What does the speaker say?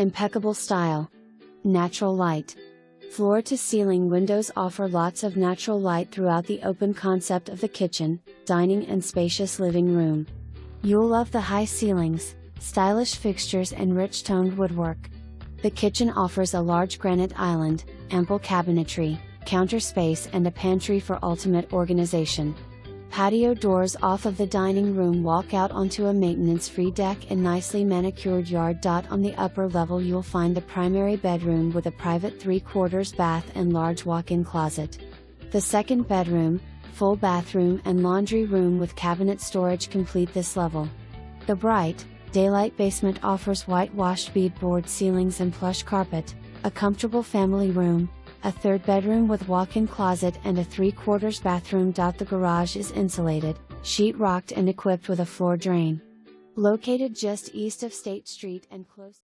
Impeccable style. Natural light. Floor-to-ceiling windows offer lots of natural light throughout the open concept of the kitchen, dining and spacious living room. You'll love the high ceilings, stylish fixtures and rich toned woodwork. The kitchen offers a large granite island, ample cabinetry, counter space and a pantry for ultimate organization. Patio doors off of the dining room walk out onto a maintenance-free deck and nicely manicured yard. On the upper level you'll find the primary bedroom with a private 3/4 bath and large walk-in closet. The second bedroom, full bathroom and laundry room with cabinet storage complete this level. The bright, daylight basement offers whitewashed beadboard ceilings and plush carpet, a comfortable family room, a third bedroom with walk-in closet and a 3/4 bathroom. The garage is insulated, sheet-rocked and equipped with a floor drain. Located just east of State Street and close